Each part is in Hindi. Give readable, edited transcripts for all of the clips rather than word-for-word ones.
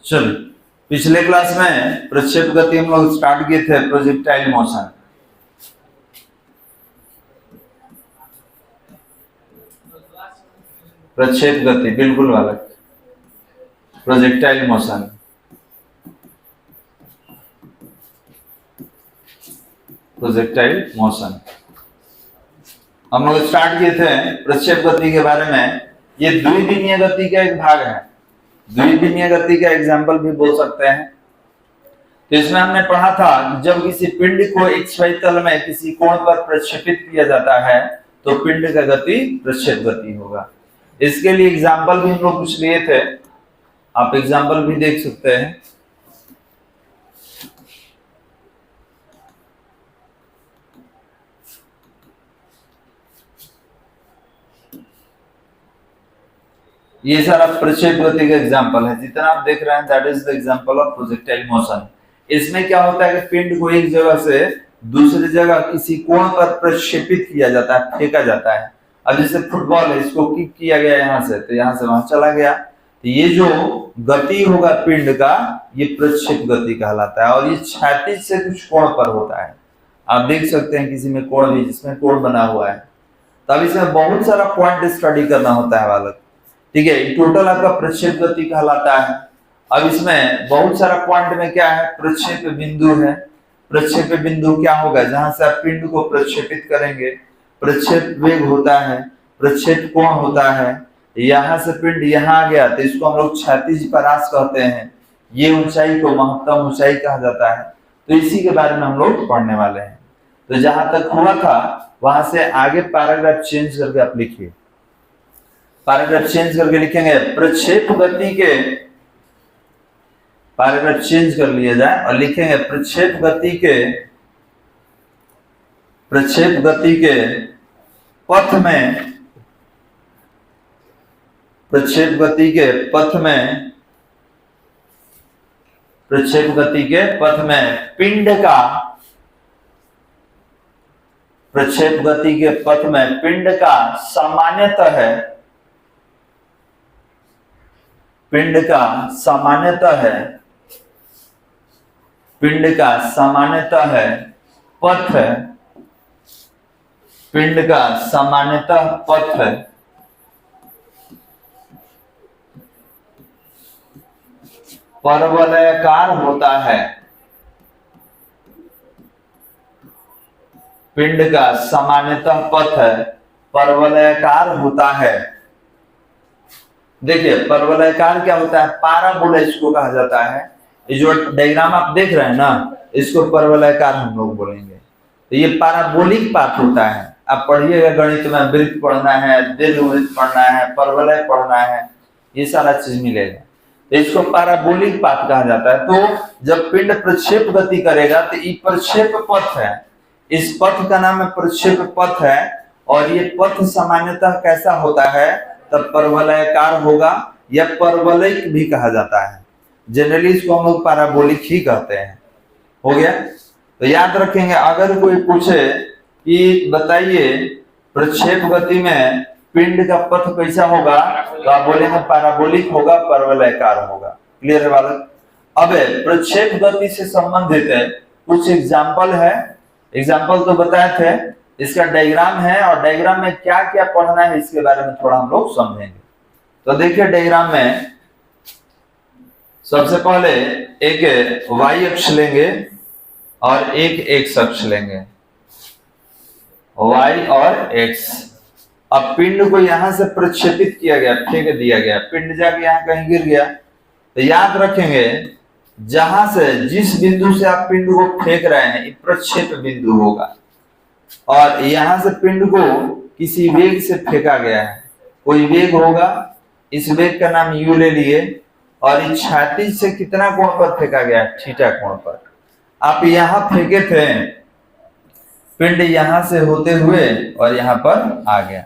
चलो, पिछले क्लास में प्रक्षेप गति हम लोग स्टार्ट किए थे, प्रोजेक्टाइल मोशन। प्रक्षेप गति बिल्कुल वाला, प्रोजेक्टाइल मोशन। प्रोजेक्टाइल मोशन हम लोग स्टार्ट किए थे प्रक्षेप गति के बारे में। ये द्विदिनीय गति का एक भाग है, द्विदिनीय गति का एग्जाम्पल भी बोल सकते हैं। तो इसमें हमने पढ़ा था जब किसी पिंड को XY तल में किसी कोण पर प्रक्षेपित किया जाता है तो पिंड का गति प्रक्षेप गति होगा। इसके लिए एग्जाम्पल भी हम लोग कुछ लिए थे, आप एग्जाम्पल भी देख सकते हैं। ये सारा प्रक्षेप गति का एग्जांपल है, जितना आप देख रहे हैं that is the example of projectile motion. इसमें क्या होता है कि पिंड को एक जगह से दूसरी जगह किसी कोण पर प्रक्षेपित किया जाता है, फेंका जाता है। अब जैसे फुटबॉल है, इसको किक किया गया यहाँ से, तो यहाँ से वहां चला गया, तो ये जो गति होगा पिंड का, ये प्रक्षेप गति कहलाता है। और ये क्षैतिज से कुछ कोण पर होता है, आप देख सकते हैं किसी में कोण भी, जिसमें कोण बना हुआ है। तब इसमें बहुत सारा पॉइंट स्टडी करना होता है बालक, ठीक है। टोटल आपका प्रक्षेप गति कहलाता है। अब इसमें बहुत सारा पॉइंट में क्या है, प्रक्षेप बिंदु है। प्रक्षेप बिंदु क्या होगा, जहां से आप पिंड को प्रक्षेपित करेंगे। प्रक्षेप वेग होता है, प्रक्षेप कोण होता है। यहां से पिंड यहां आ गया तो इसको हम लोग क्षैतिज परास कहते हैं। ये ऊंचाई को महत्तम ऊंचाई कहा जाता है। तो इसी के बारे में हम लोग पढ़ने वाले हैं। तो जहां तक हुआ था वहां से आगे पैराग्राफ चेंज करके आप लिखिए। पैराग्राफ चेंज करके लिखेंगे प्रक्षेप गति के, पैराग्राफ चेंज कर लिया जाए और लिखेंगे प्रक्षेप गति के पथ में, प्रक्षेप गति के पथ में, प्रक्षेप गति के पथ में पिंड का, प्रक्षेप गति के पथ में पिंड का सामान्यतः है, पिंड का सामान्यतः है, पिंड का सामान्यतः है पथ है, पिंड का सामान्यतः पथ है परवलयाकार होता है। पिंड का सामान्यतः पथ है परवलयाकार होता है। देखिए परवलयाकार क्या होता है, पाराबोला इसको कहा जाता है। ये जो डायग्राम आप देख रहे हैं ना, इसको परवलयाकार हम लोग बोलेंगे। तो ये पाराबोलिक पाथ होता है। आप पढ़िएगा गणित में, वृत्त पढ़ना है, दीर्घवृत्त पढ़ना है, परवलय पढ़ना है, ये सारा चीज मिलेगा। तो इसको पाराबोलिक पाथ कहा जाता है। तो जब पिंड प्रक्षेप गति करेगा तो ये प्रक्षेप पथ है, इस पथ का नाम प्रक्षेप पथ है। और ये पथ सामान्यतः कैसा होता है, तब परवलयाकार होगा या परवलयिक भी कहा जाता है। जनरली इसको हम लोग पैराबोलिक ही कहते हैं। हो गया, तो याद रखेंगे। अगर कोई पूछे कि बताइए प्रक्षेप गति में पिंड का पथ कैसा होगा, तो आप बोलेंगे पैराबोलिक होगा, परवलयाकार होगा। क्लियर है बालक। अब प्रक्षेप गति से संबंधित कुछ एग्जाम्पल है, एग्जाम्पल तो बताए थे, इसका डायग्राम है और डायग्राम में क्या क्या पढ़ना है इसके बारे में थोड़ा हम लोग समझेंगे। तो देखिए डायग्राम में सबसे पहले एक y अक्ष लेंगे और एक x अक्ष लेंगे, y और x। अब पिंड को यहां से प्रक्षेपित किया गया, फेंक दिया गया, पिंड जाके यहां कहीं गिर गया। तो याद रखेंगे जहां से, जिस बिंदु से आप पिंड को फेंक रहे हैं, ये प्रक्षेप बिंदु होगा। और यहां से पिंड को किसी वेग से फेंका गया है, कोई वेग होगा, इस वेग का नाम u ले लिए। और इस क्षैतिज से कितना कोण पर फेंका गया है, थीटा कोण पर। आप यहां फेंके थे, पिंड यहां से होते हुए और यहां पर आ गया।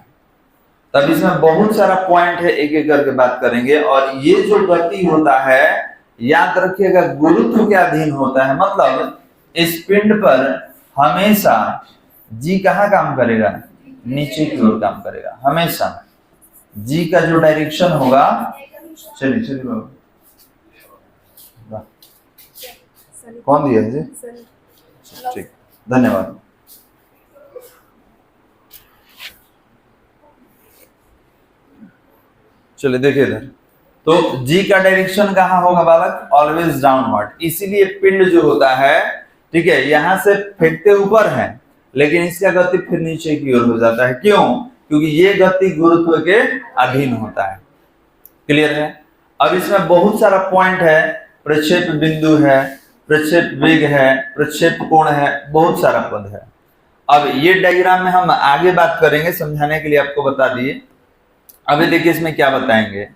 तब इसमें बहुत सारा पॉइंट है, एक एक करके बात करेंगे। और ये जो गति होता है, याद रखिएगा गुरुत्व के अधीन होता है। मतलब इस पिंड पर हमेशा जी कहाँ काम करेगा, नीचे की ओर काम करेगा हमेशा। जी का जो डायरेक्शन होगा, चलिए चलिए बाबू, कौन दिया जी? ठीक, धन्यवाद। चलिए देखिए इधर, तो जी का डायरेक्शन कहाँ होगा बालक? Always downward. इसीलिए पिंड जो होता है, ठीक है, यहां से फेंकते ऊपर है, लेकिन इसका गति फिर नीचे की ओर हो जाता है। क्यों? क्योंकि ये गति गुरुत्व के अधीन होता है। क्लियर है? अब इसमें बहुत सारा पॉइंट है, प्रक्षेप बिंदु है, प्रक्षेप वेग है, प्रक्षेप कोण है, बहुत सारा पद है। अब ये डायग्राम में हम आगे बात करेंगे, समझाने के लिए आपको बता दिए। अभी देखिए इसमें क्या बताएंगे।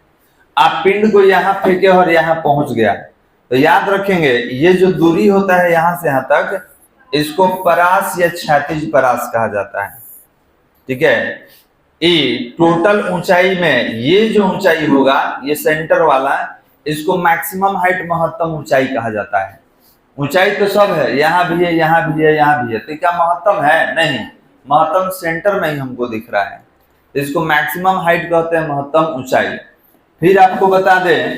आप पिंड को यहाँ फेंके और यहाँ पहुंच गया, तो याद रखेंगे ये जो दूरी होता है यहां से यहां तक, इसको परास या क्षैतिज परास कहा जाता है। ठीक है, ये टोटल ऊंचाई में ये जो ऊंचाई होगा, ये सेंटर वाला, इसको मैक्सिमम हाइट, महत्तम ऊंचाई कहा जाता है। ऊंचाई तो सब है, यहाँ भी है, यहाँ भी है, यहाँ भी है, तो क्या महत्तम है? नहीं, महत्तम सेंटर में ही हमको दिख रहा है, इसको मैक्सिमम हाइट कहते हैं, महत्तम ऊंचाई। फिर आपको बता दें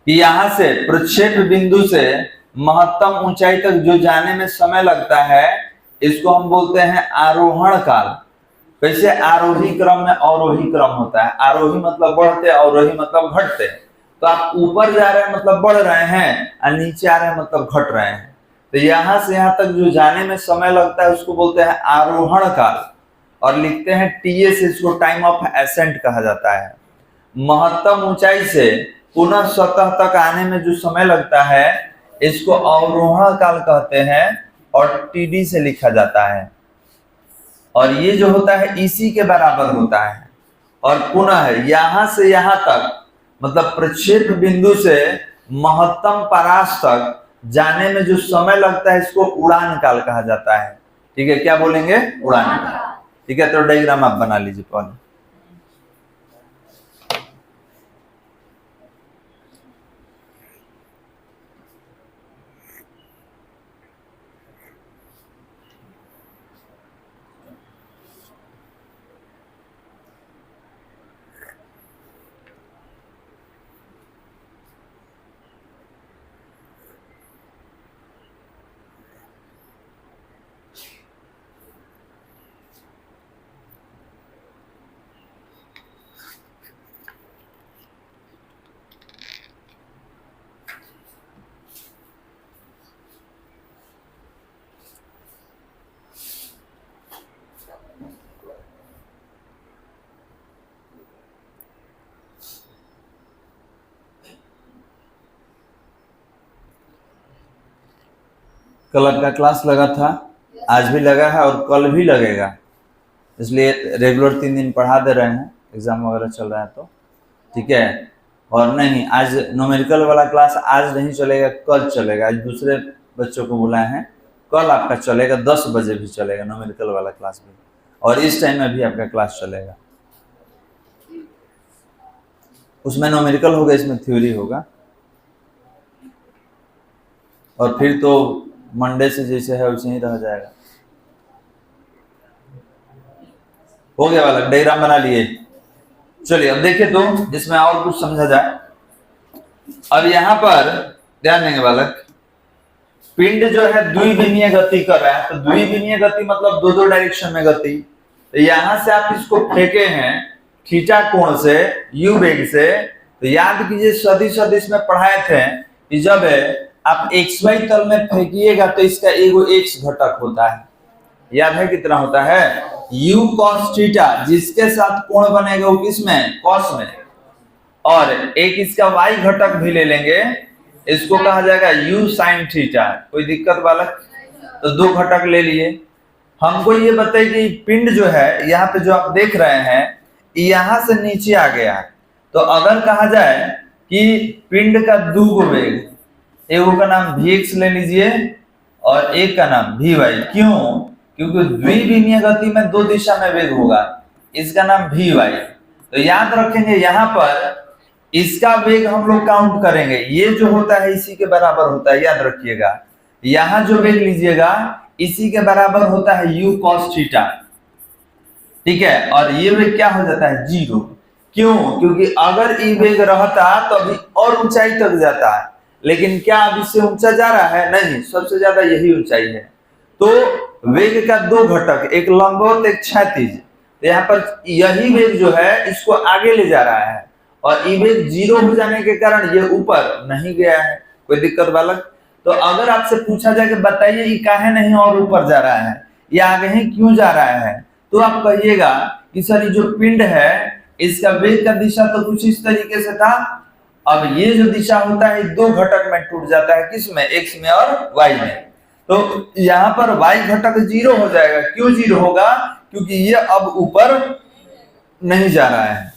कि यहां से प्रक्षेप बिंदु से महत्तम ऊंचाई तक जो जाने में समय लगता है, इसको हम बोलते हैं आरोहण काल। वैसे आरोही क्रम में अवरोही क्रम होता है। आरोही मतलब बढ़ते, अवरोही मतलब घटते। तो आप ऊपर जा रहे हैं मतलब बढ़ रहे हैं, और नीचे आ रहे हैं मतलब घट रहे हैं। तो यहां से यहां तक जो जाने में समय लगता है उसको बोलते हैं आरोहण काल, और लिखते हैं टीएस, इसको टाइम ऑफ एसेंट कहा जाता है। महत्तम ऊंचाई से पुनः सतह तक आने में जो समय लगता है, इसको अवरोहण काल कहते हैं, और टीडी से लिखा जाता है। और ये जो होता है इसी के बराबर होता है। और पुनः यहां से यहां तक, मतलब प्रक्षेप बिंदु से महत्तम परास तक जाने में जो समय लगता है, इसको उड़ान काल कहा जाता है। ठीक है, क्या बोलेंगे? उड़ान काल। ठीक है, तो डायग्राम आप बना लीजिए पहले। कल आपका क्लास लगा था, आज भी लगा है और कल भी लगेगा, इसलिए रेगुलर 3 दिन पढ़ा दे रहे हैं, एग्जाम वगैरह चल रहा है तो। ठीक है, और नहीं, आज न्यूमेरिकल वाला क्लास आज नहीं चलेगा, कल चलेगा। आज दूसरे बच्चों को बुलाए हैं, कल आपका चलेगा, 10 बजे भी चलेगा न्यूमेरिकल वाला क्लास भी, और इस टाइम में भी आपका क्लास चलेगा। उसमें न्यूमेरिकल होगा, इसमें थ्योरी होगा। और फिर तो मंडे से जैसे है वैसे ही रह जाएगा। हो गया बालक, डायग्राम बना लिए? चलिए अब देखिए तो जिसमें और कुछ समझा जाए। अब यहाँ पर ध्यान देंगे बालक, पिंड जो है द्विविमीय गति कर रहा है, तो द्विविमीय गति मतलब 2-2 डायरेक्शन में गति। तो यहां से आप इसको फेंके हैं थीटा कोण से, यू वेग से, तो याद कीजिए सदिश में पढ़ाए थे कि जब आप XY तल में फेंकिएगा तो इसका एगो X घटक होता है। याद है कितना होता है? U cos थीटा, जिसके साथ कोण बनेगा वो किसमें? कॉस में। और एक इसका Y घटक भी ले लेंगे, इसको कहा जाएगा U sin थीटा। कोई दिक्कत बालक? तो 2 घटक ले लिए। हमको ये बताइए कि पिंड जो है यहाँ पे जो आप देख रहे हैं, यहां से नीचे आ गया, तो अगर कहा जाए कि पिंड का 2 वेग, एक का नाम Vx ले लीजिए और एक का नाम Vy। क्यों? क्योंकि द्विविमीय गति में 2 दिशा में वेग होगा, इसका नाम Vy। तो याद रखेंगे यहाँ पर इसका वेग हम लोग काउंट करेंगे, ये जो होता है इसी के बराबर होता है, याद रखिएगा। यहाँ जो वेग लीजिएगा इसी के बराबर होता है U cos थीटा। ठीक है, और ये वेग क्या हो जाता है, जीरो। क्यों? क्योंकि अगर ई वेग रहता तो अभी और ऊंचाई तक जाता है, लेकिन क्या अब इससे ऊंचा जा रहा है? नहीं, सबसे ज्यादा यही ऊंचाई है। तो वेग का दो घटक, एक लंबवत एक क्षैतिज, तो यहाँ पर यही वेग जो है इसको आगे ले जा रहा है, और ई वेग जीरो हो जाने के कारण ये ऊपर नहीं गया है। कोई दिक्कत बालक? तो अगर आपसे पूछा जाए कि बताइए ये काहे नहीं और ऊपर जा रहा है, ये आगे ही क्यों जा रहा है, तो आप कहिएगा कि सर ये जो पिंड है इसका वेग का दिशा तो कुछ इस तरीके से था, अब ये जो दिशा होता है दो घटक में टूट जाता है, किसमें? एक्स में और वाई में। तो यहाँ पर वाई घटक जीरो हो जाएगा। क्यों जीरो होगा? क्योंकि ये अब ऊपर नहीं जा रहा है,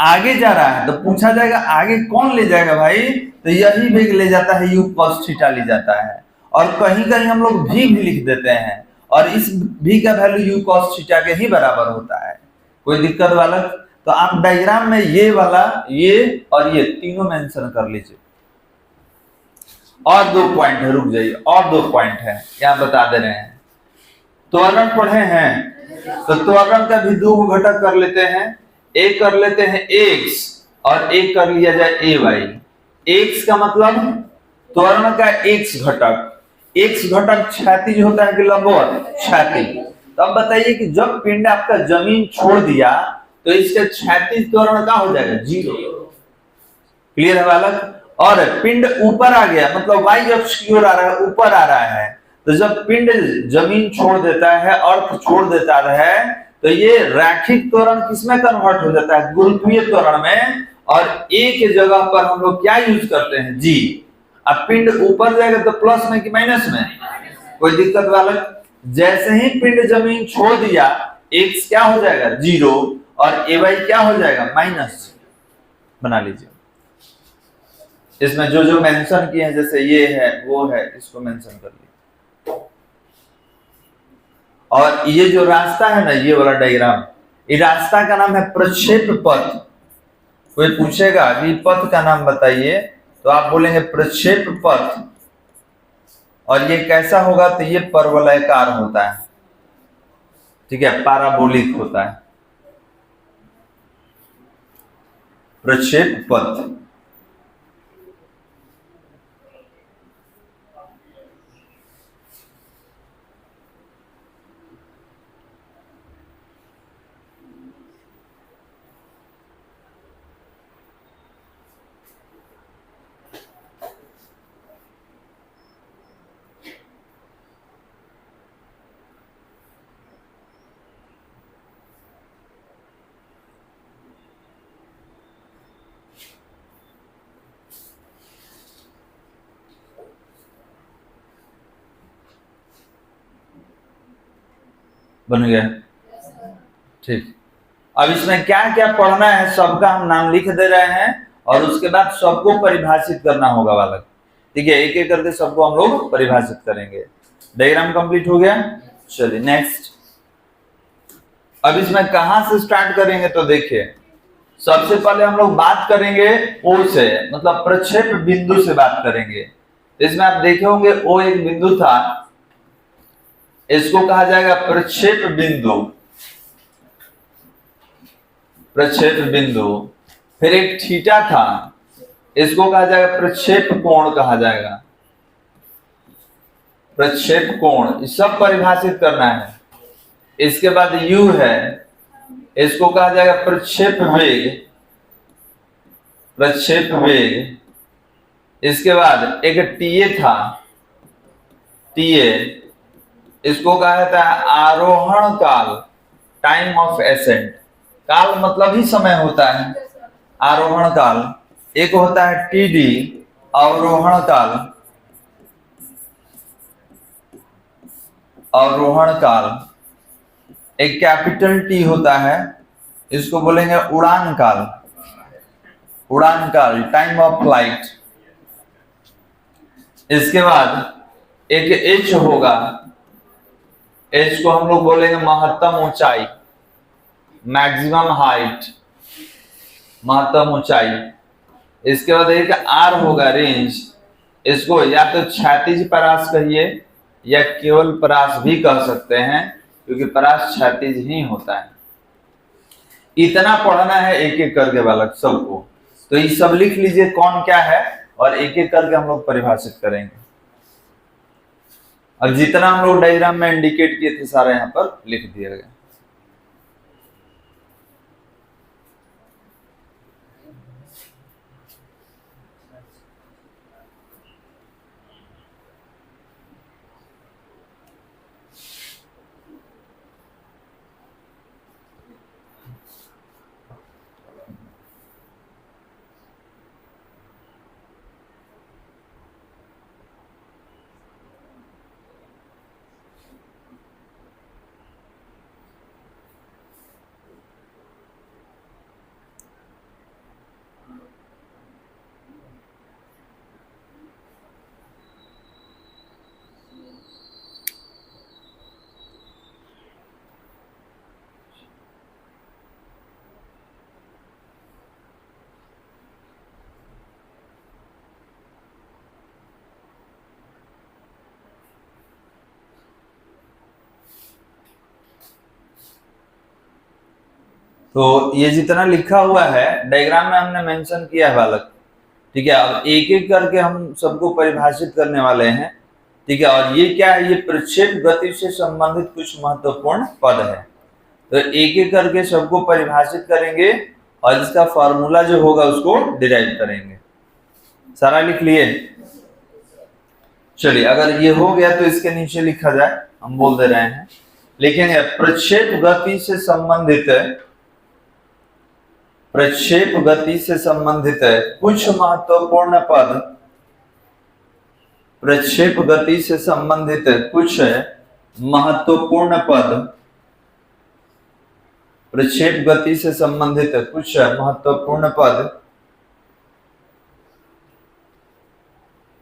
आगे जा रहा है। तो पूछा जाएगा आगे कौन ले जाएगा भाई, तो यही वेग ले जाता है, यू cos थीटा ले जाता है। और कहीं कहीं हम लोग भी लिख देते हैं, और इस भी का वैल्यू यू cos थीटा के ही बराबर होता है। कोई दिक्कत वाला? तो आप डायग्राम में ये वाला, ये और ये तीनों मेंशन कर लीजिए। और दो पॉइंट है, रुक जाइए, और दो पॉइंट है यहाँ बता दे रहे हैं। त्वरण पढ़े हैं, तो त्वरण का भी दो घटक कर लेते हैं। एक कर लेते हैं x, और एक कर लिया जाए ए वाई। x का मतलब त्वरण का x घटक, x घटक क्षैतिज होता है कि लंबवत? क्षैतिज। तो अब बताइए कि जब पिंड आपका जमीन छोड़ दिया तो इसका क्षैतिज त्वरण क्या हो जाएगा? जीरो। क्लियर है बालक? और पिंड ऊपर आ गया, मतलब वाई अक्ष की ओर आ रहा है, ऊपर आ रहा है। तो जब पिंड जमीन छोड़ देता है, अर्थ छोड़ देता है, तो ये रैखिक त्वरण किसमें कन्वर्ट हो जाता है? गुरुत्वीय त्वरण में। और ए के जगह पर हम लोग क्या यूज करते हैं? जी। अब पिंड ऊपर जाएगा तो प्लस में कि माइनस में? कोई दिक्कत वाला? जैसे ही पिंड जमीन छोड़ दिया, एक्स क्या हो जाएगा? जीरो, और ए वाई क्या हो जाएगा? माइनस। बना लीजिए। इसमें जो जो मेंशन किए हैं, जैसे ये है वो है, इसको मेंशन कर लीजिए। और ये जो रास्ता है ना, ये वाला डायग्राम, ये रास्ता का नाम है प्रक्षेप पथ। कोई पूछेगा कि पथ का नाम बताइए, तो आप बोलेंगे प्रक्षेप पथ। और ये कैसा होगा? तो ये परवलयकार होता है, ठीक है, पैराबोलिक होता है प्रक्षेप पथ। बन गया? ठीक। अब इसमें क्या क्या पढ़ना है सबका हम नाम लिख दे रहे हैं, और उसके बाद सबको परिभाषित करना होगा बालक। ठीक है, एक एक करके सबको हम लोग परिभाषित करेंगे। डायग्राम कंप्लीट हो गया? चलिए नेक्स्ट। अब इसमें कहां से स्टार्ट करेंगे? तो देखिए, सबसे पहले हम लोग बात करेंगे ओ से, मतलब प्रक्षेप बिंदु से बात करेंगे। इसमें आप देखे होंगे ओ एक बिंदु था, इसको कहा जाएगा प्रक्षेप बिंदु। प्रक्षेप बिंदु। फिर एक थीटा था, इसको कहा जाएगा प्रक्षेप कोण, कहा जाएगा प्रक्षेप कोण। सब परिभाषित करना है। इसके बाद u है, इसको कहा जाएगा प्रक्षेप वेग। प्रक्षेप वेग। इसके बाद एक TA था, TA, इसको कहा जाता है आरोहण काल, टाइम ऑफ एसेंट। काल मतलब ही समय होता है, आरोहण काल। एक होता है TD, अवरोहण काल। अवरोहण काल। एक कैपिटल T होता है, इसको बोलेंगे उड़ान काल। उड़ान काल, टाइम ऑफ फ्लाइट। इसके बाद एक H होगा, H को हम लोग बोलेंगे महत्तम ऊंचाई, मैक्सिमम हाइट, महत्तम ऊंचाई। इसके बाद एक R होगा, रेंज। इसको या तो क्षैतिज परास कहिए या केवल परास भी कह सकते हैं, क्योंकि परास क्षैतिज ही होता है। इतना पढ़ना है एक एक करके बालक सबको, तो ये सब लिख लीजिए कौन क्या है, और एक एक करके हम लोग परिभाषित करेंगे। अब जितना हम लोग डायग्राम में इंडिकेट किए थे सारा यहाँ पर लिख दिया गया। तो ये जितना लिखा हुआ है डायग्राम में हमने मेंशन किया है बालक, ठीक है। अब एक एक करके हम सबको परिभाषित करने वाले हैं, ठीक है। और ये क्या है, ये प्रक्षेप गति से संबंधित कुछ महत्वपूर्ण पद है। तो एक एक करके सबको परिभाषित करेंगे और इसका फॉर्मूला जो होगा उसको डिराइव करेंगे। सारा लिख लिए? चलिए, अगर ये हो गया तो इसके नीचे लिखा जाए, हम बोल दे रहे हैं, लिखेंगे प्रक्षेप गति से संबंधित, प्रक्षेप गति से संबंधित कुछ महत्वपूर्ण पद, प्रक्षेप गति से संबंधित कुछ महत्वपूर्ण पद, प्रक्षेप गति से संबंधित कुछ महत्वपूर्ण पद,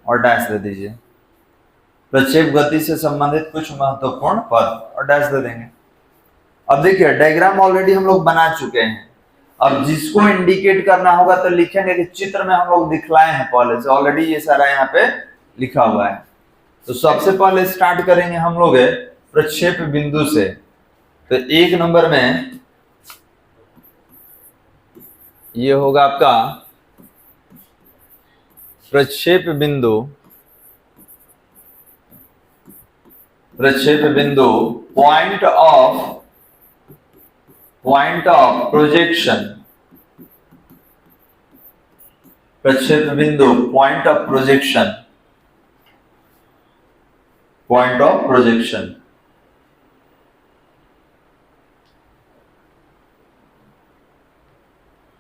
और डैश दे दीजिए। प्रक्षेप गति से संबंधित कुछ महत्वपूर्ण पद और डैश दे देंगे। अब देखिए डायग्राम ऑलरेडी हम लोग बना चुके हैं। अब जिसको इंडिकेट करना होगा तो लिखेंगे कि चित्र में हम लोग दिखलाए हैं पहले से, ऑलरेडी ये सारा यहाँ पे लिखा हुआ है। तो सबसे पहले स्टार्ट करेंगे हम लोग प्रक्षेप बिंदु से। तो एक नंबर में ये होगा आपका प्रक्षेप बिंदु, प्रक्षेप बिंदु पॉइंट ऑफ प्रोजेक्शन, प्रक्षेप बिंदु point of projection, point of projection.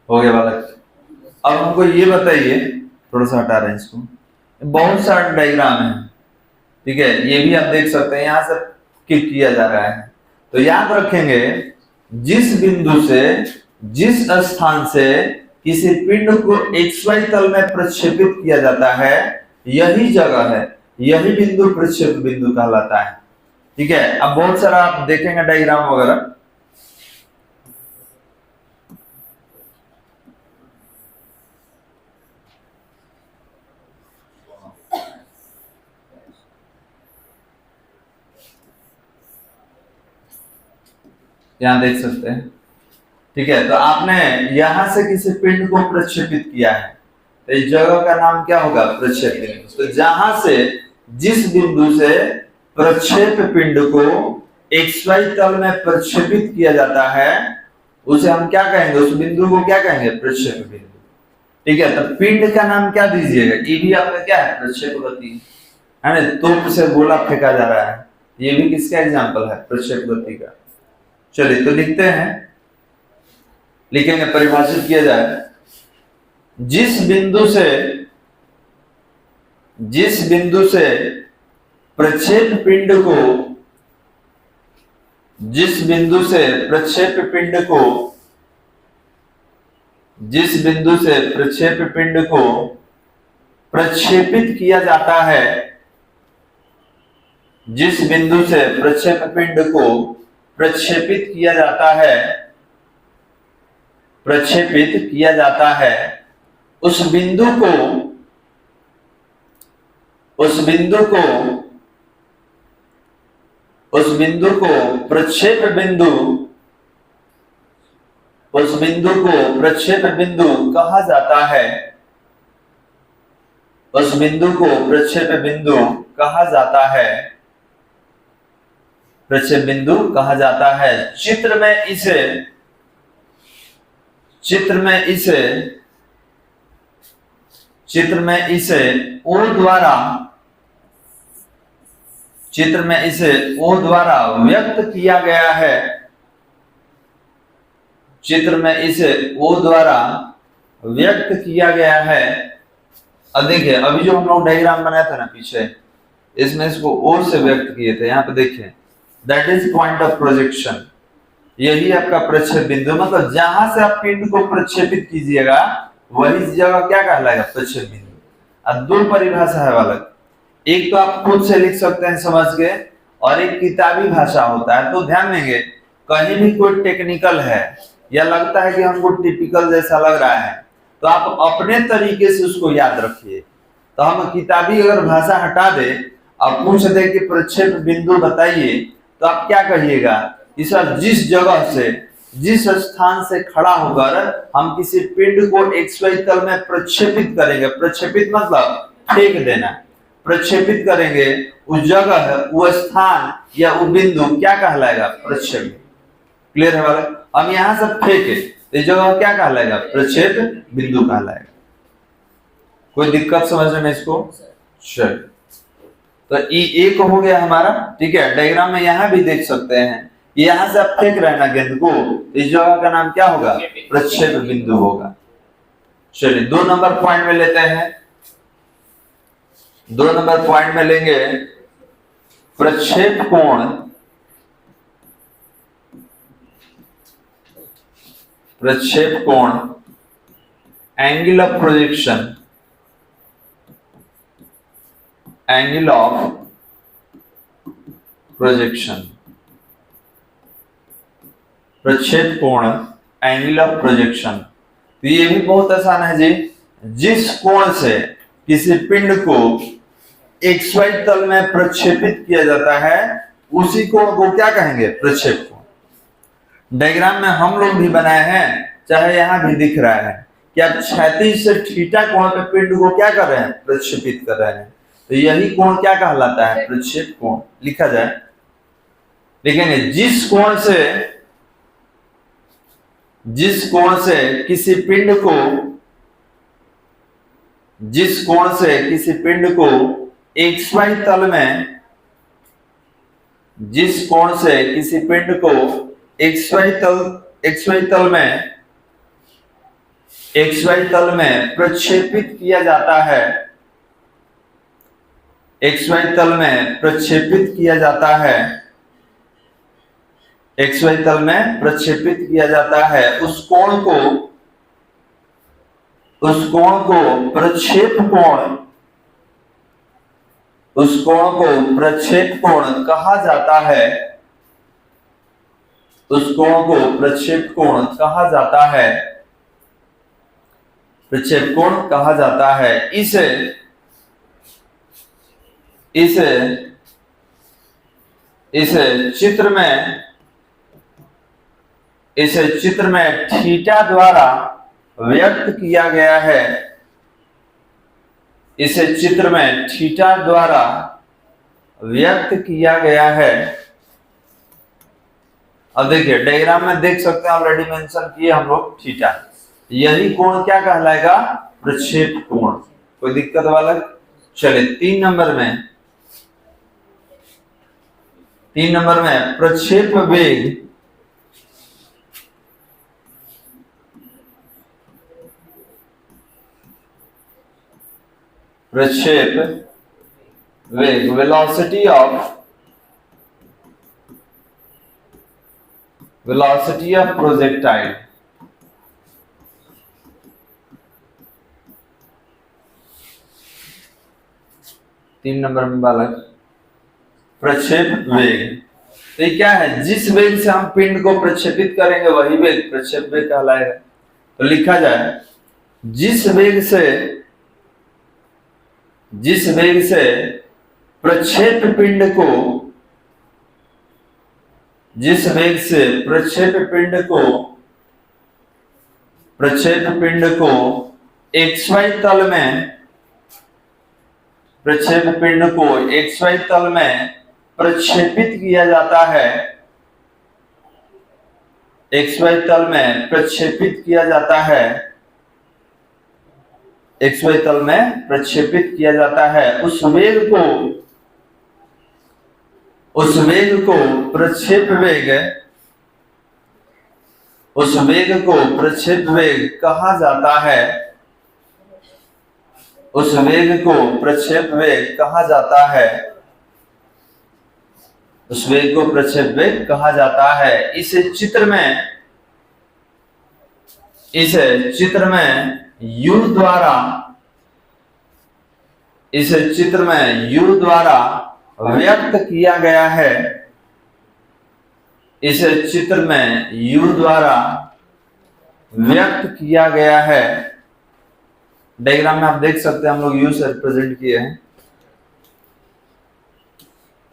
हो गया बालक? अब हमको ये बताइए, थोड़ा सा हटा रहे हैं इसको, बहुत सारे डायग्राम है, ठीक है। ये भी आप देख सकते हैं, यहां से क्लिक किया जा रहा है। तो याद रखेंगे जिस बिंदु से, जिस स्थान से किसी पिंड को XY तल में प्रक्षेपित किया जाता है, यही जगह है, यही बिंदु प्रक्षेप बिंदु कहलाता है, ठीक है। अब बहुत सारा आप देखेंगे डायग्राम वगैरह, यहां देख सकते हैं, ठीक है। तो आपने यहां से किसी पिंड को प्रक्षेपित किया है, तो इस जगह का नाम क्या होगा? प्रक्षेप बिंदु। तो जहां से, जिस बिंदु से प्रक्षेप पिंड को XY तल में प्रक्षेपित किया जाता है, उसे हम क्या कहेंगे? उस बिंदु को क्या कहेंगे? प्रक्षेप बिंदु, ठीक है। तो पिंड का नाम क्या दीजिएगा? ये भी आपका क्या है? प्रक्षेप गति है ना। तोप से गोला फेंका जा रहा है, ये भी किसका एग्जाम्पल है? प्रक्षेप गति का। चलिए तो लिखते हैं, लिखेंगे, परिभाषित किया जाए, जिस बिंदु से प्रक्षेप पिंड को, जिस बिंदु से प्रक्षेप पिंड को, जिस बिंदु से प्रक्षेप पिंड को प्रक्षेपित किया जाता है, जिस बिंदु से प्रक्षेप पिंड को प्रक्षेपित किया जाता है, प्रक्षेपित किया जाता है, उस बिंदु को, उस बिंदु को उस बिंदु को प्रक्षेप बिंदु, उस बिंदु को प्रक्षेप बिंदु कहा जाता है, उस बिंदु को प्रक्षेप बिंदु कहा जाता है, प्रक्षेप बिंदु कहा जाता है। चित्र में इसे ओ द्वारा, चित्र में इसे ओ द्वारा व्यक्त किया गया है, चित्र में इसे ओ द्वारा व्यक्त किया गया है। अब देखिए, अभी जो हम लोग डायग्राम बनाया था ना पीछे, इसमें इसको ओ से व्यक्त किए थे। यहाँ पे देखिए, that is point of projection, यही आपका प्रक्षेप बिंदु, मतलब जहां से आप पिंड को प्रक्षेपित कीजिएगा वही जगह क्या कहलाएगा, प्रक्षेप बिंदु। अब दो परिभाषा है वाला, एक तो आप खुद से लिख सकते हैं समझ के, और एक किताबी भाषा होता है। तो ध्यान देंगे, कहीं भी कोई टेक्निकल है या लगता है कि हमको टिपिकल जैसा लग रहा है, तो आप अपने तरीके से उसको याद रखिए। तो हम किताबी अगर भाषा हटा दे, आप पूछ दे कि प्रक्षेप बिंदु बताइए, तो आप क्या कहिएगा, इस जिस जगह से, जिस स्थान से खड़ा होकर हम किसी पिंड को XY तल में प्रक्षेपित करेंगे, प्रक्षेपित मतलब फेंक देना, प्रक्षेपित करेंगे, उस जगह, वो स्थान या वो बिंदु क्या कहलाएगा, प्रक्षेप। क्लियर है वाला? हम यहां से फेंके, इस जगह क्या कहलाएगा, प्रक्षेप बिंदु कहलाएगा। कोई दिक्कत समझने में इसको? चल, तो ये एक हो गया हमारा, ठीक है। डायग्राम में यहां भी देख सकते हैं, यहां से आप फेंक रहे हैं ना गेंद को, इस जगह का नाम क्या होगा, प्रक्षेप बिंदु होगा। चलिए 2 नंबर पॉइंट में लेते हैं। 2 नंबर पॉइंट में लेंगे प्रक्षेप कोण, प्रक्षेप कोण, angle of projection, angle of projection, प्रक्षेप कोण, एंगल ऑफ प्रोजेक्शन। तो ये भी बहुत आसान है जी, जिस कोण से किसी पिंड को XY तल में प्रक्षेपित किया जाता है, उसी कोण को क्या कहेंगे, प्रक्षेप कोण। डायग्राम में हम लोग भी बनाए हैं, चाहे यहां भी दिख रहा है कि आप क्षैतिज से थीटा कोण पे पिंड को क्या कर रहे हैं, प्रक्षेपित कर रहे हैं। तो यही कोण क्या कहलाता है, प्रक्षेप कोण लिखा जाए। लेकिन जिस कोण से किसी पिंड को, जिस कोण से किसी पिंड को XY तल में, जिस कोण से किसी पिंड को XY तल में प्रक्षेपित किया जाता है, XY तल में प्रक्षेपित किया जाता है, XY तल में प्रक्षेपित किया जाता है, उस कोण को प्रक्षेप कोण, उस कोण को प्रक्षेप कोण कहा जाता है, उस कोण को प्रक्षेप कोण कहा जाता है, प्रक्षेप कोण कहा जाता है। इसे चित्र में थीटा द्वारा व्यक्त किया गया है, इसे चित्र में थीटा द्वारा व्यक्त किया गया है। अब देखिए, डायग्राम में देख सकते हैं, ऑलरेडी मेंशन किए हम लोग थीटा, यही कोण क्या कहलाएगा, प्रक्षेप कोण। कोई दिक्कत वाला? चलिए 3 नंबर में प्रक्षेप वेग, प्रक्षेप वेग, वेलोसिटी ऑफ प्रोजेक्टाइल। तीन नंबर में बालक, प्रक्षेप वेग। तो ये क्या है, जिस वेग से हम पिंड को प्रक्षेपित करेंगे वही वेग प्रक्षेप वेग कहलाएगा। तो लिखा जाए, जिस वेग से प्रक्षेप पिंड को जिस वेग से प्रक्षेप पिंड को XY तल में XY तल में प्रक्षेपित किया जाता है, XY तल में प्रक्षेपित किया जाता है, XY तल में प्रक्षेपित किया जाता है, उस वेग को प्रक्षेप वेग कहा जाता है, उस वेग को प्रक्षेप वेग कहा जाता है, उस वेग को प्रक्षेप वेग कहा जाता है। इस चित्र में U द्वारा व्यक्त किया गया है, इस चित्र में U द्वारा व्यक्त किया गया है। डायग्राम में आप देख सकते हैं हम लोग U से रिप्रेजेंट किए हैं,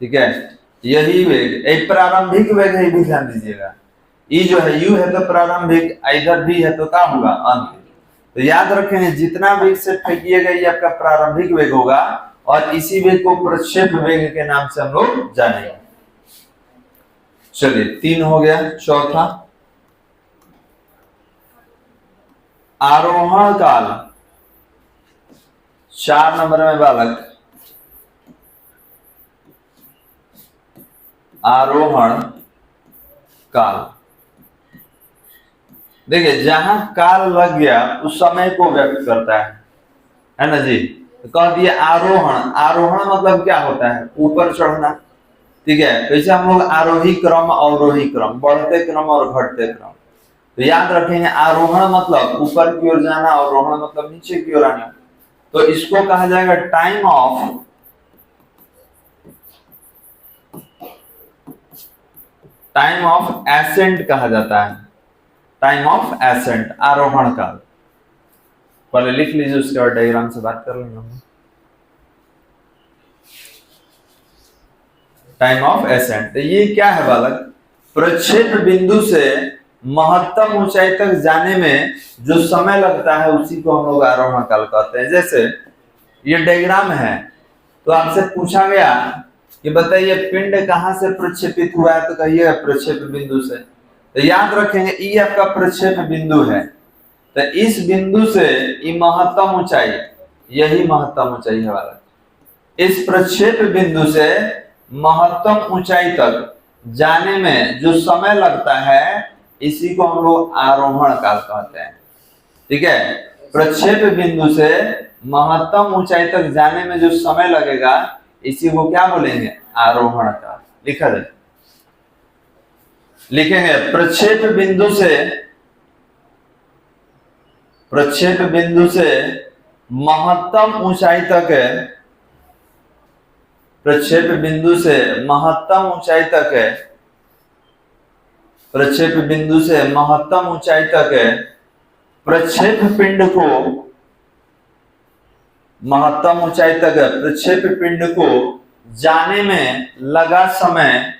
ठीक है। यही वेग एक प्रारंभिक वेग है, भी ध्यान दीजिएगा। ई जो है U है तो प्रारंभिक, इधर भी है तो क्या होगा अंत। तो याद रखें जितना वेग से फेंकिएगा ये आपका प्रारंभिक वेग होगा, और इसी वेग को प्रक्षेप वेग के नाम से हम लोग जानेंगे। चलिए 3 हो गया। चौथा आरोहण काल, 4 नंबर में बालक, आरोहण काल। देखिए जहां काल लग गया उस समय को व्यक्त करता है ना जी। तो कह दिया आरोहण, आरोहण मतलब क्या होता है, ऊपर चढ़ना, ठीक है। वैसे हम लोग आरोही क्रम, अवरोही क्रम, बढ़ते क्रम और घटते क्रम। तो याद रखेंगे आरोहण मतलब ऊपर की ओर जाना, अवरोहण मतलब नीचे की ओर आना। तो इसको कहा जाएगा टाइम ऑफ एसेंट कहा जाता है, टाइम ऑफ एसेंट, आरोहण काल। पहले लिख लीजिए, उसके बाद डायग्राम से बात कर लेंगे। टाइम ऑफ एसेंट, तो ये क्या है बालक, प्रक्षेप बिंदु से महत्तम ऊंचाई तक जाने में जो समय लगता है उसी को हम लोग आरोहण काल कहते हैं। जैसे ये डायग्राम है, तो आपसे पूछा गया कि बताइए पिंड कहां से प्रक्षेपित हुआ है, तो कहिए प्रक्षेप बिंदु से। तो याद रखेंगे ये आपका प्रक्षेप बिंदु है, तो इस बिंदु से ये महत्तम ऊंचाई, यही महत्तम ऊंचाई है वाला। इस प्रक्षेप बिंदु से महत्तम ऊंचाई तक जाने में जो समय लगता है इसी को हम लोग आरोहण काल कहते हैं, ठीक है। प्रक्षेप बिंदु से महत्तम ऊंचाई तक जाने में जो समय लगेगा इसी को क्या बोलेंगे, आरोहण काल। लिखा जाए, लिखेंगे प्रक्षेप बिंदु से महत्तम ऊंचाई तक, प्रक्षेप बिंदु से महत्तम ऊंचाई तक, प्रक्षेप बिंदु से महत्तम ऊंचाई तक प्रक्षेप पिंड को, महत्तम ऊंचाई तक प्रक्षेप पिंड को जाने में लगा समय,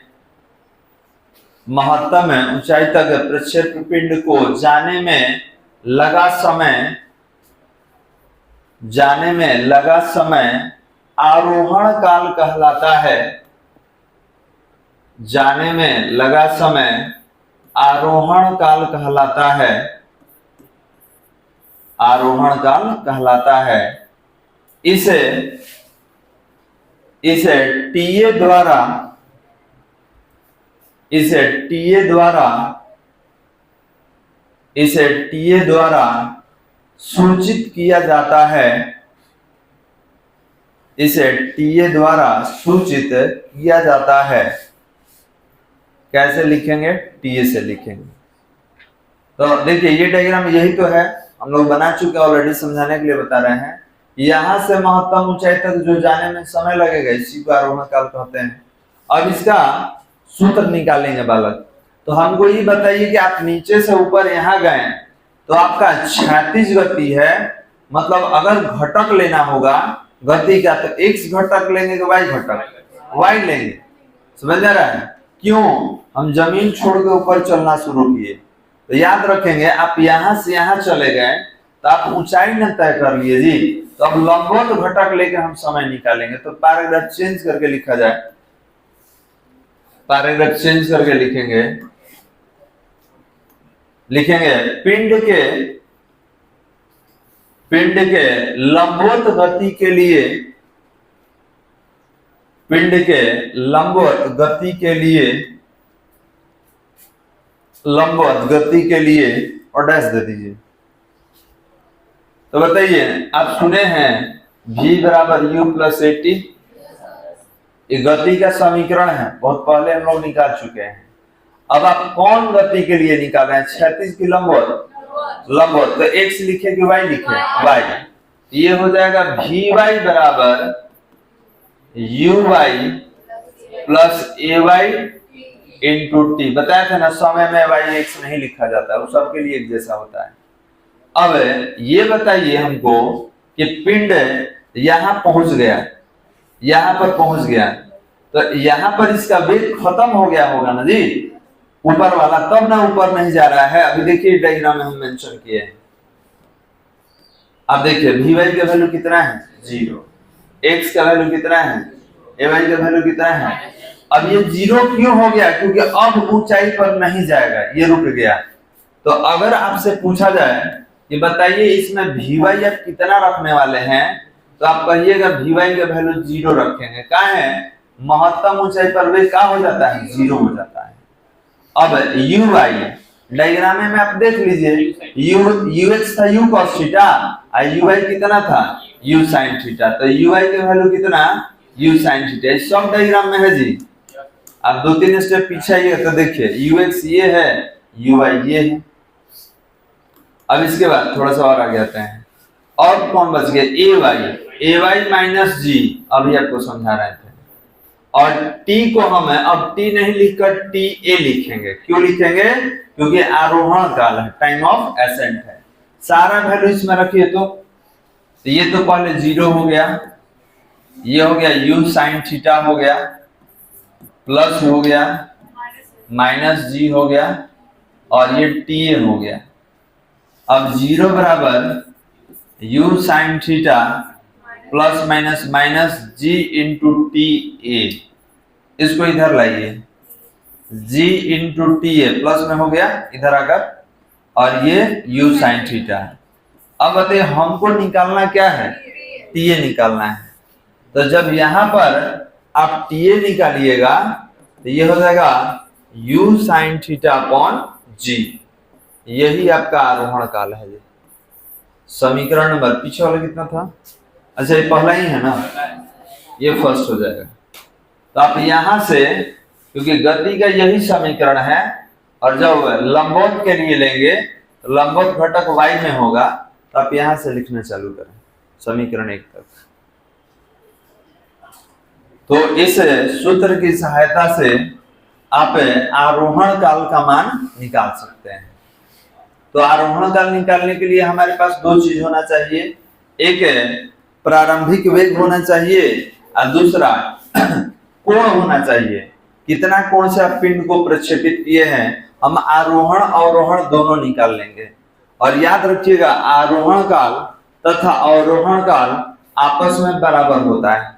महत्तम ऊंचाई तक प्रक्षेप पिंड को जाने में लगा समय, जाने में लगा समय आरोहण काल कहलाता है। जाने में लगा समय आरोहण काल कहलाता है, आरोहण काल कहलाता है। इसे टीए द्वारा, इसे टीए द्वारा सूचित किया जाता है, इसे टीए द्वारा सूचित किया जाता है। कैसे लिखेंगे, टीए से लिखेंगे। तो देखिए ये डायग्राम यही तो है, हम लोग बना चुके हैं ऑलरेडी, समझाने के लिए बता रहे हैं। यहां से महत्तम ऊंचाई तक जो जाने में समय लगेगा इसी को आरोहण काल कहते हैं। अब इसका सूत्र निकालेंगे बालक। तो हमको ये बताइए कि आप नीचे से ऊपर यहाँ गए तो आपका क्षैतिज गति है, मतलब अगर घटक लेना होगा गति का, तो x घटक लेंगे कि y घटक, y लेंगे, समझ आ रहा है। क्यों हम जमीन छोड़ के ऊपर चलना शुरू किए। तो याद रखेंगे, आप यहां से यहां चले गए तो आप ऊंचाई न तय कर लिए जी, तो अब लंबवत घटक लेके हम समय निकालेंगे। तो पैराग्राफ चेंज करके लिखा जाए, पैराग्राफ चेंज करके लिखेंगे पिंड के लंबवत गति के लिए, पिंड के लंबवत गति के लिए और डैश दे दीजिए। तो बताइए, आप सुने हैं v बराबर u प्लस ए टी, ये गति का समीकरण है, बहुत पहले हम लोग निकाल चुके हैं। अब आप कौन गति के लिए निकाल रहे हैं, क्षैतिज की लंबवत? लंबवत। तो x लिखे कि y लिखे? y। ये हो जाएगा vy बराबर uy plus ay into T. बताया था ना, समय में y x नहीं लिखा जाता, वो सबके लिए एक जैसा होता है। अब ये बताइए हमको कि पिंड यहां पहुंच गया, यहां पर पहुंच गया, तो यहां पर इसका वेग खत्म हो गया होगा ना जी, ऊपर वाला, तब ना ऊपर नहीं जा रहा है। अभी देखिए डायग्राम में हम मेंशन किए हैं, अब देखिए vy का वैल्यू कितना है? 0। x का वैल्यू कितना है? ay का वैल्यू कितना है? अब ये 0 क्यों हो गया? क्योंकि अब ऊंचाई पर नहीं जाएगा, ये रुक गया। तो अगर आपसे पूछा जाए कि बताइए इसमें vy आप कितना रखने वाले हैं, तो आप कहिएगा vy का वैल्यू 0 रखेंगे। क्या है? महत्तम ऊंचाई पर वेग क्या हो जाता है? 0 हो जाता है। अब uy डायग्राम में आप देख लीजिए, ux था u cos थीटा, uy कितना था? u sin theta. तो uy का वैल्यू कितना? u sin theta. सब डायग्राम में है जी। आप 2-3 स्टेप पीछे आइए तो देखिए ux ये है, uy ये है। अब इसके बाद थोड़ा सा और आगे आते हैं, और कौन बच गए? ay माइनस जी, अभी आपको समझा रहे थे। और t को हम अब t नहीं लिखकर ta लिखेंगे। क्यों लिखेंगे? क्योंकि आरोहण काल है, टाइम ऑफ एसेंट है। सारा वैल्यू इसमें रखिए। तो ये तो पहले 0 हो गया, ये हो गया u sin थीटा हो गया, प्लस हो गया, माइनस जी हो गया, और ये ta हो गया। अब 0 बराबर u sin theta plus minus minus G into T A, इसको इधर लाइए, g into T A plus में हो गया इधर आकर, और ये u sin थीटा। अब बताइए हमको निकालना क्या है? TA निकालना है। तो जब यहां पर आप TA निकालिएगा तो ये हो जाएगा u sin theta upon g। यही आपका आरोहण काल है जी। समीकरण नंबर पीछे वाला कितना था? अच्छा, ये पहला ही है ना, ये फर्स्ट हो जाएगा। तो आप यहां से, क्योंकि गति का यही समीकरण है, और जब लंबवत के लिए लेंगे तो लंबवत घटक y में होगा, तो आप यहां से लिखना चालू करें समीकरण 1 तक। तो इस सूत्र की सहायता से आप आरोहण काल का मान निकाल सकते हैं। तो आरोहण काल निकालने के लिए हमारे पास 2 चीज होना चाहिए, एक प्रारंभिक वेग होना चाहिए और दूसरा कोण होना चाहिए। कितना कोण से आप पिंड को प्रक्षेपित किए हैं, हम आरोहण अवरोहण दोनों निकाल लेंगे। और याद रखिएगा, आरोहण काल तथा अवरोहण काल आपस में बराबर होता है।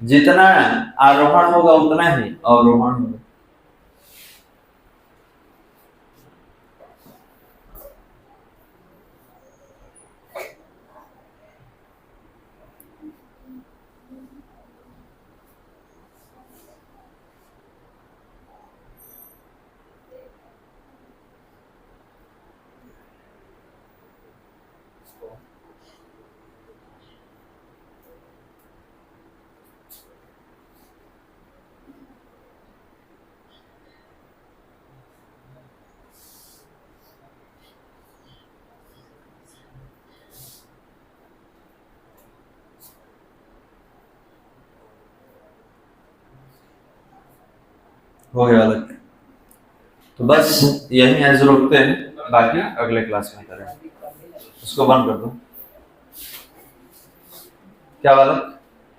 जितना आरोहण होगा उतना ही अवरोहण होगा। हो गया अलग। तो बस यही आज रोकते हैं, बाकी अगले क्लास में करें। उसको बंद कर दो। क्या वाला?